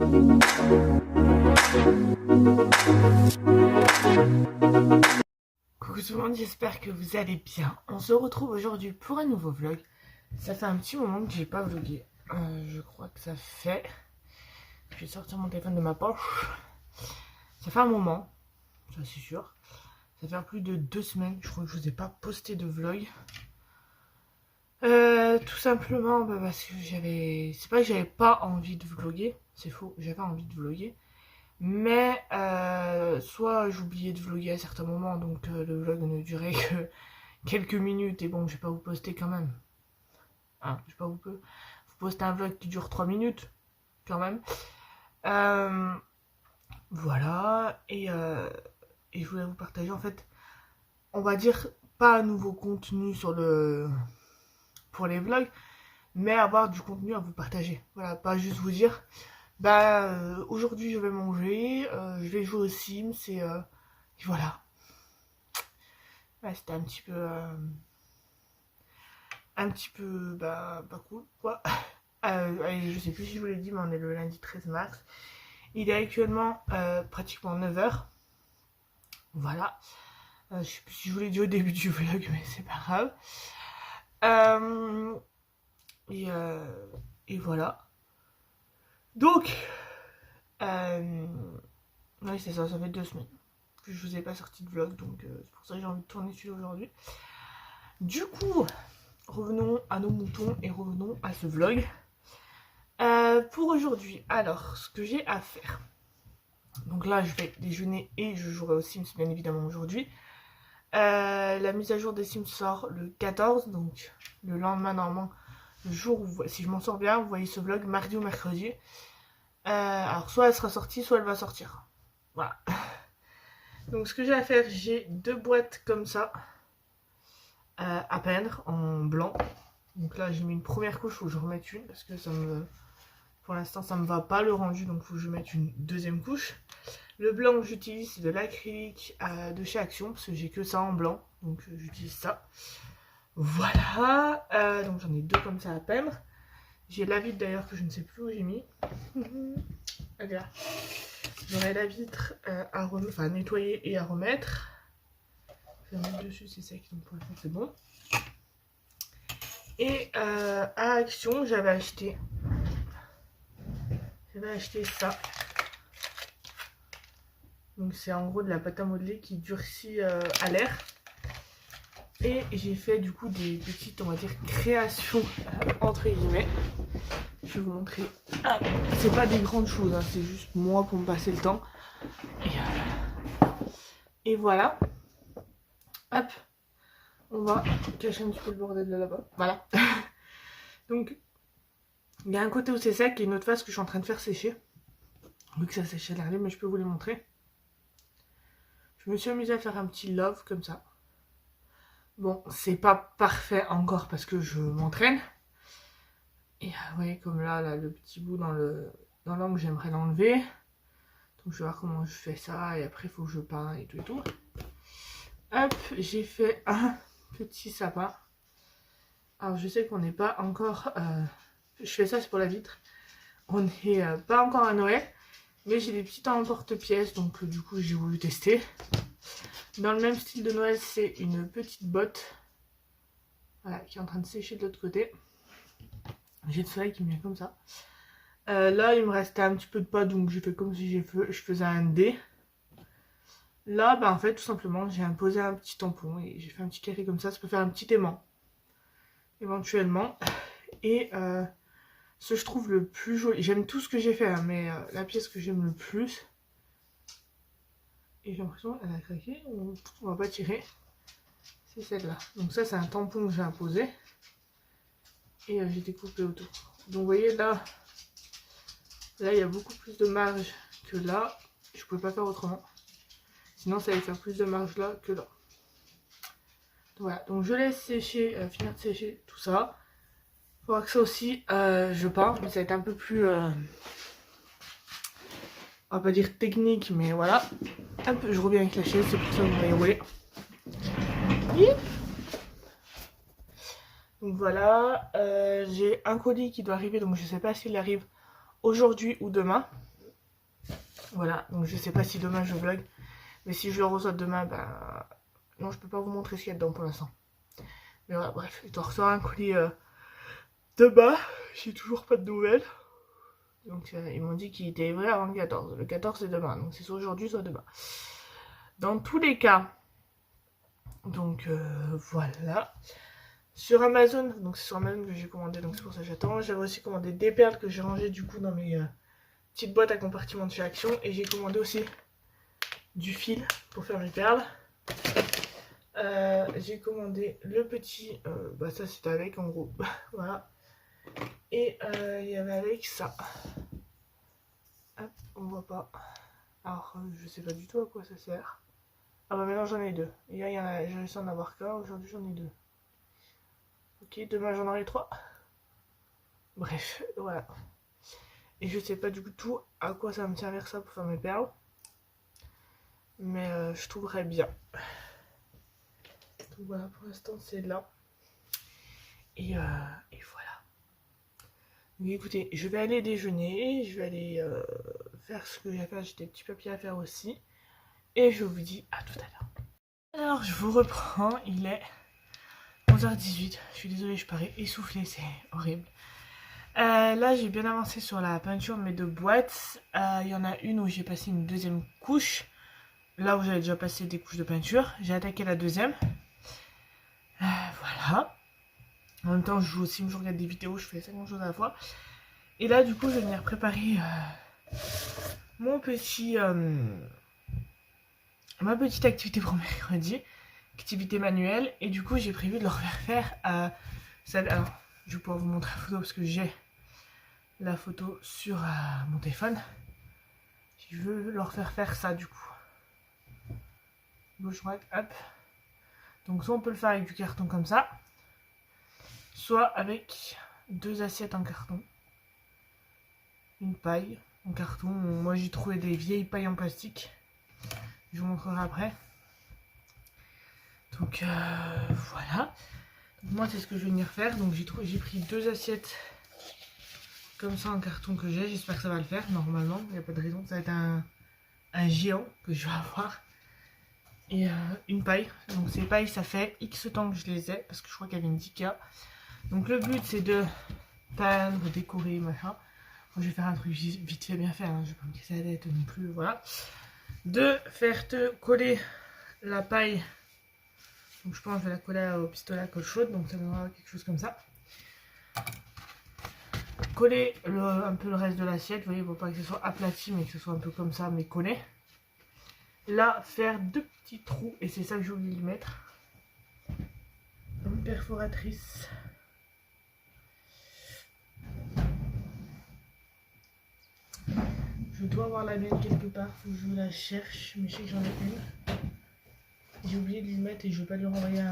Coucou tout le monde, j'espère que vous allez bien. On se retrouve aujourd'hui pour un nouveau vlog. Ça fait un petit moment que j'ai pas vlogué. Je crois que ça fait... Je vais sortir mon téléphone de ma poche. Ça fait un moment, ça c'est sûr. Ça fait plus de 2 semaines, je crois que je vous ai pas posté de vlog. Tout simplement parce que j'avais... C'est pas que j'avais pas envie de vloguer, c'est faux, j'avais envie de vloguer. Mais soit j'oubliais de vlogger à certains moments, donc le vlog ne durait que quelques minutes. Et bon, je vais pas vous poster quand même. Hein, je vais pas vous poster un vlog qui dure 3 minutes, quand même. Voilà, et je voulais vous partager en fait, on va dire, pas un nouveau contenu pour les vlogs, mais avoir du contenu à vous partager. Voilà, pas juste vous dire... aujourd'hui je vais manger, je vais jouer aux Sims et voilà. Ouais, c'était un petit peu pas cool quoi. Allez, je sais plus si je vous l'ai dit, mais on est le lundi 13 mars. Il est actuellement pratiquement 9h. Voilà. Je sais plus si je vous l'ai dit au début du vlog, mais c'est pas grave. Et voilà. Donc, oui, c'est ça, ça fait 2 semaines que je vous ai pas sorti de vlog, donc c'est pour ça que j'ai envie de tourner celui aujourd'hui. Du coup, revenons à nos moutons et revenons à ce vlog. Pour aujourd'hui, alors, ce que j'ai à faire. Donc là, je vais déjeuner et je jouerai aux Sims, bien évidemment, aujourd'hui. La mise à jour des Sims sort le 14, donc le lendemain, normalement, le jour où, si je m'en sors bien, vous voyez ce vlog mardi ou mercredi. Alors, soit elle sera sortie, soit elle va sortir. Voilà. Donc ce que j'ai à faire, j'ai 2 boîtes comme ça à peindre en blanc. Donc là j'ai mis une première couche, faut que je remette une parce que ça me... pour l'instant ça me va pas le rendu, donc faut que je mette une deuxième couche. Le blanc que j'utilise c'est de l'acrylique de chez Action parce que j'ai que ça en blanc, donc j'utilise ça. Voilà, donc j'en ai 2 comme ça à peindre. J'ai la vitre d'ailleurs que je ne sais plus où j'ai mis. Elle est là. J'aurai la vitre à nettoyer et à remettre. Je vais mettre dessus, c'est sec, donc pour l'instant c'est bon. Et à Action, j'avais acheté ça. Donc c'est en gros de la pâte à modeler qui durcit à l'air. Et j'ai fait du coup des petites, on va dire, créations entre guillemets. Je vais vous montrer. Ah, c'est pas des grandes choses, hein, c'est juste moi pour me passer le temps. Et voilà. Hop. On va cacher un petit peu le bordel de là-bas. Voilà. Donc, il y a un côté où c'est sec et une autre face que je suis en train de faire sécher. Vu que ça sèche à l'arrière, mais je peux vous les montrer. Je me suis amusée à faire un petit love comme ça. Bon, c'est pas parfait encore parce que je m'entraîne. Et vous voyez comme là, le petit bout dans l'angle, j'aimerais l'enlever. Donc je vais voir comment je fais ça et après il faut que je peins et tout et tout. Hop, j'ai fait un petit sapin. Alors je sais qu'on n'est pas encore... je fais ça, c'est pour la vitre. On n'est pas encore à Noël. Mais j'ai des petits emporte-pièces, donc du coup j'ai voulu tester. Dans le même style de Noël, c'est une petite botte. Voilà, qui est en train de sécher de l'autre côté. J'ai le soleil qui me vient comme ça. Là, il me restait un petit peu de pâte, donc j'ai fait comme si je faisais un dé. Là, en fait, tout simplement, j'ai imposé un petit tampon et j'ai fait un petit carré comme ça. Ça peut faire un petit aimant, éventuellement. Et ce que je trouve le plus joli, j'aime tout ce que j'ai fait, hein, mais la pièce que j'aime le plus, et j'ai l'impression qu'elle a craqué, on va pas tirer, c'est celle-là. Donc ça, c'est un tampon que j'ai imposé. Et j'ai découpé autour. Donc vous voyez là, il y a beaucoup plus de marge que là. Je pouvais pas faire autrement. Sinon ça allait faire plus de marge là que là. Donc, voilà, donc je laisse sécher, finir de sécher tout ça. Il faudra que ça aussi je peins, mais ça va être un peu plus... on va pas dire technique, mais voilà. Un peu, je reviens avec la chaise, c'est pour ça que vous m'avez roulé. Donc voilà, j'ai un colis qui doit arriver, donc je sais pas s'il arrive aujourd'hui ou demain. Voilà, donc je sais pas si demain je vlog. Mais si je le reçois demain, bah... Non, je peux pas vous montrer ce qu'il y a dedans pour l'instant. Mais voilà, bref, je dois recevoir un colis demain. J'ai toujours pas de nouvelles. Donc ils m'ont dit qu'il était livré avant le 14. Le 14 c'est demain, donc c'est soit aujourd'hui, soit demain. Dans tous les cas, donc voilà. Sur Amazon, donc c'est sur Amazon que j'ai commandé, donc c'est pour ça que j'attends. J'avais aussi commandé des perles que j'ai rangées du coup dans mes petites boîtes à compartiment de chez Action. Et j'ai commandé aussi du fil pour faire mes perles. J'ai commandé le petit, bah ça c'était avec en gros, voilà. Et il y avait avec ça. Hop, on voit pas. Alors je sais pas du tout à quoi ça sert. Ah bah maintenant j'en ai deux. Hier j'ai réussi à en avoir qu'un, aujourd'hui j'en ai deux. Ok, demain j'en aurai trois. Bref, voilà. Et je sais pas du tout à quoi ça va me servir ça pour faire mes perles. Mais je trouverais bien. Donc voilà, pour l'instant c'est là. Et voilà. Donc écoutez, je vais aller déjeuner. Je vais aller faire ce que j'ai à faire. J'ai des petits papiers à faire aussi. Et je vous dis à tout à l'heure. Alors je vous reprends. Il est 11h18. Je suis désolée, je parais essoufflée. C'est horrible. Là j'ai bien avancé sur la peinture de mes deux boîtes. Il y en a une où j'ai passé une deuxième couche. Là où j'avais déjà passé des couches de peinture. J'ai attaqué la deuxième. Voilà. En même temps je joue aussi, je regarde des vidéos, je fais 50 choses à la fois. Et là du coup je vais venir préparer mon petit ma petite activité pour mercredi. Activité manuelle. Et du coup j'ai prévu de leur faire alors je vais pouvoir vous montrer la photo parce que j'ai la photo sur mon téléphone. Je veux leur faire ça du coup. Gauche droite, hop. Donc soit on peut le faire avec du carton comme ça, soit avec deux assiettes en carton. Une paille en carton. Moi j'ai trouvé des vieilles pailles en plastique. Je vous montrerai après. Donc voilà. Donc, moi c'est ce que je vais venir faire. Donc j'ai pris deux assiettes comme ça en carton que j'ai. J'espère que ça va le faire. Normalement, il n'y a pas de raison. Ça va être un géant que je vais avoir. Et une paille. Donc ces pailles ça fait X temps que je les ai. Parce que je crois qu'il y avait une 10K. Donc le but c'est de peindre, décorer, machin. Moi, je vais faire un truc vite fait bien fait. Hein. Je vais pas me casser la tête non plus. Voilà. De faire te coller la paille. Donc je pense que je vais la coller au pistolet à colle chaude. Donc ça donnera quelque chose comme ça. Coller un peu le reste de l'assiette. Vous voyez, il ne faut pas que ce soit aplati, mais que ce soit un peu comme ça, mais collé. Là, faire deux petits trous. Et c'est ça que j'ai oublié de mettre. Une perforatrice. Je dois avoir la mienne quelque part. Faut que je la cherche. Mais je sais que j'en ai une. J'ai oublié de lui mettre et je vais pas lui renvoyer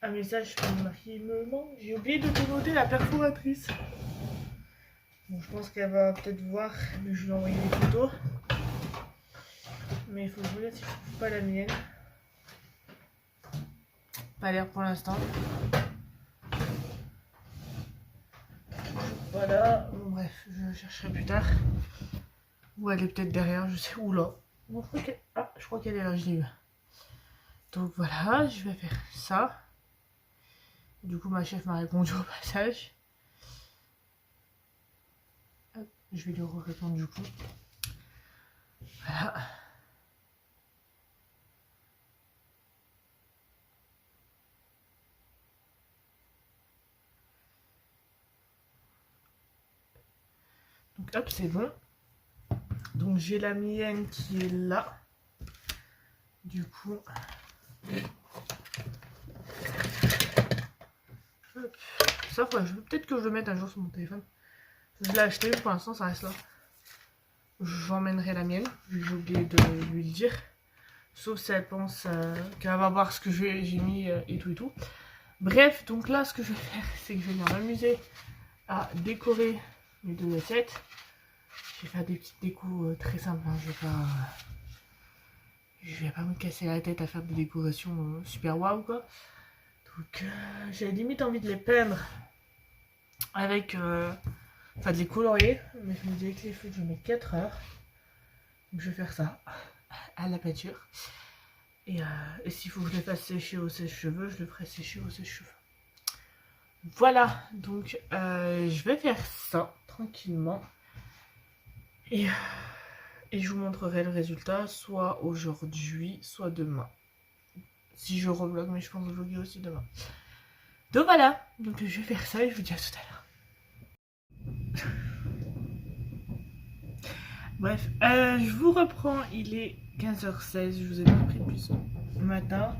un message pour me marquer. Il me manque. J'ai oublié de te noter la perforatrice. Bon, je pense qu'elle va peut-être voir, mais je vais lui envoyer des photos. Mais il faut que je regarde si je trouve pas la mienne. Pas l'air pour l'instant. Voilà. Bon, bref, je chercherai plus tard. Ou elle est peut-être derrière, je sais où là. Bon, je crois qu'elle est là, je l'ai eu. Donc voilà, je vais faire ça. Du coup, ma chef m'a répondu au passage. Hop, je vais lui répondre du coup. Voilà. Donc hop, c'est bon. Donc j'ai la mienne qui est là. Du coup... Hop. Ça, peut-être que je le mette un jour sur mon téléphone. Je l'ai acheté, pour l'instant ça reste là. J'emmènerai la mienne, vu que j'ai oublié de lui le dire. Sauf si elle pense qu'elle va voir ce que j'ai mis et tout et tout. Bref, donc là ce que je vais faire, c'est que je vais venir m'amuser à décorer mes deux assiettes. Je vais faire des petites décos très simples, hein. Je vais pas me casser la tête à faire des décorations super waouh quoi. Donc j'ai limite envie de les peindre avec... enfin de les colorier. Mais je me disais que les feux je vais mettre 4 heures. Donc je vais faire ça à la peinture. Et s'il faut que je le fasse sécher au sèche-cheveux, je le ferai sécher au sèche-cheveux. Voilà, donc je vais faire ça tranquillement. Et je vous montrerai le résultat soit aujourd'hui, soit demain. Si je revlog, mais je pense vlogger aussi demain. Donc voilà, donc je vais faire ça et je vous dis à tout à l'heure. Bref, je vous reprends, il est 15h16, je vous ai pas pris depuis ce matin.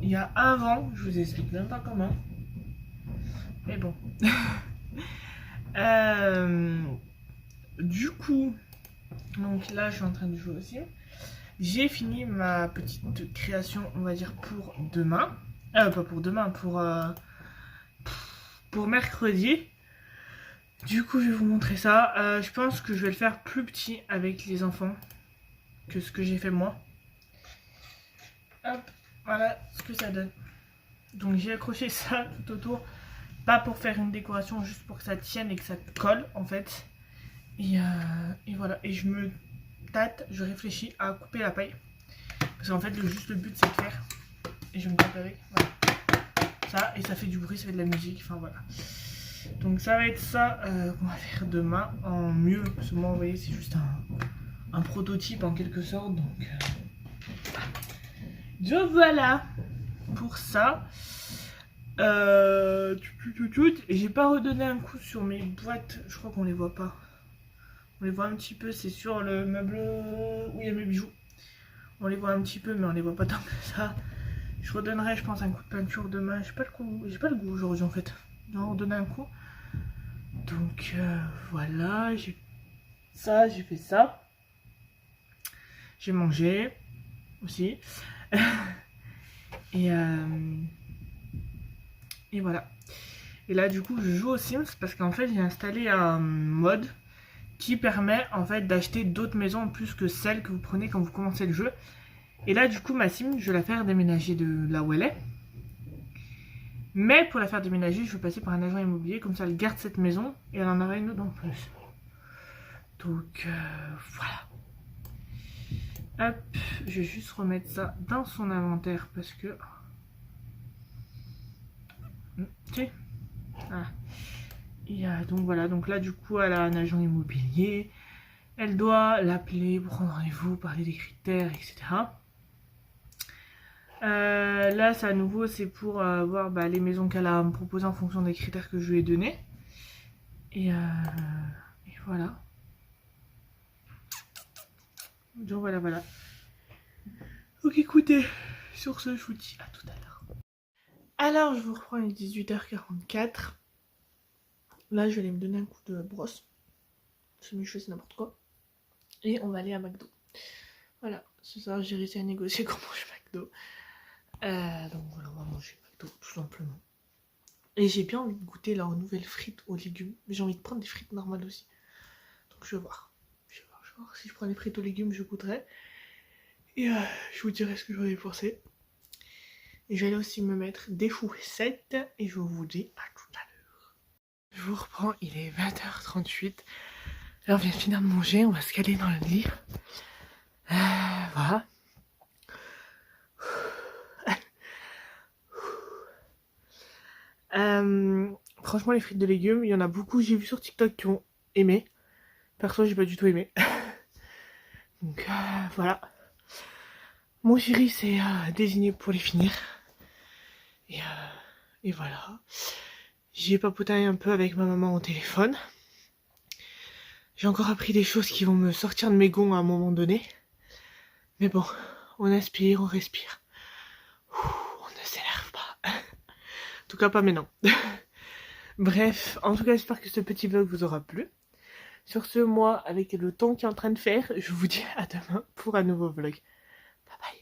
Il y a un vent, je vous explique même pas comment. Mais bon. Du coup, donc là je suis en train de jouer aussi. J'ai fini ma petite création, on va dire, pour demain. Pas pour demain, pour mercredi. Du coup, je vais vous montrer ça. Je pense que je vais le faire plus petit avec les enfants que ce que j'ai fait moi. Hop, voilà ce que ça donne. Donc j'ai accroché ça tout autour. Pas pour faire une décoration, juste pour que ça tienne et que ça colle en fait. Et voilà. Et je me tâte, je réfléchis à couper la paille. Parce qu'en fait, juste le but c'est de faire. Et je me tape avec. Voilà. Ça, et ça fait du bruit, ça fait de la musique. Enfin voilà. Donc ça va être ça qu'on va faire demain en mieux. Parce que moi, vous voyez, c'est juste un prototype en quelque sorte. Donc voilà pour ça. J'ai pas redonné un coup sur mes boîtes. Je crois qu'on les voit pas. On les voit un petit peu, c'est sur le meuble où il y a mes bijoux. On les voit un petit peu, mais on les voit pas tant que ça. Je redonnerai, je pense, un coup de peinture demain. J'ai pas le goût aujourd'hui en fait. Je vais en redonner un coup. Donc voilà, j'ai fait ça. J'ai mangé aussi. et voilà. Et là du coup je joue aux Sims parce qu'en fait j'ai installé un mode qui permet en fait d'acheter d'autres maisons en plus que celles que vous prenez quand vous commencez le jeu. Et là du coup ma Sim je vais la faire déménager de là où elle est. Mais pour la faire déménager je vais passer par un agent immobilier, comme ça elle garde cette maison et elle en aura une autre en plus. Donc voilà. Hop, je vais juste remettre ça dans son inventaire parce que... Ok. Voilà. Et donc voilà, donc là du coup elle a un agent immobilier. Elle doit l'appeler, prendre rendez-vous, parler des critères, etc. Là c'est à nouveau, c'est pour voir les maisons qu'elle a à me proposer en fonction des critères que je lui ai donnés. Et voilà. Donc voilà. Donc écoutez, sur ce je vous dis à tout à l'heure. Alors je vous reprends, il est 18h44. Là je vais aller me donner un coup de brosse. C'est mieux, je fais n'importe quoi. Et on va aller à McDo. Voilà, ce soir j'ai réussi à négocier qu'on mange McDo. Donc voilà, on va manger McDo tout simplement. Et j'ai bien envie de goûter leurs nouvelles frites aux légumes. Mais j'ai envie de prendre des frites normales aussi. Donc je vais voir. Je vais voir. Si je prends des frites aux légumes, je goûterai. Et je vous dirai ce que j'en ai pensé. Et je vais aller aussi me mettre des fourchettes. Et je vous dis à tout à l'heure. Je vous reprends, il est 20h38. Là on vient de finir de manger, on va se caler dans le lit. Voilà. Franchement les frites de légumes, il y en a beaucoup, j'ai vu sur TikTok qui ont aimé. Perso j'ai pas du tout aimé. Donc voilà. Mon chéri s'est désigné pour les finir. Et voilà. J'ai papoté un peu avec ma maman au téléphone. J'ai encore appris des choses qui vont me sortir de mes gonds à un moment donné. Mais bon, on aspire, on respire. On ne s'énerve pas. En tout cas pas maintenant. Bref, en tout cas j'espère que ce petit vlog vous aura plu. Sur ce, moi, avec le temps qui est en train de faire, je vous dis à demain pour un nouveau vlog. Bye bye.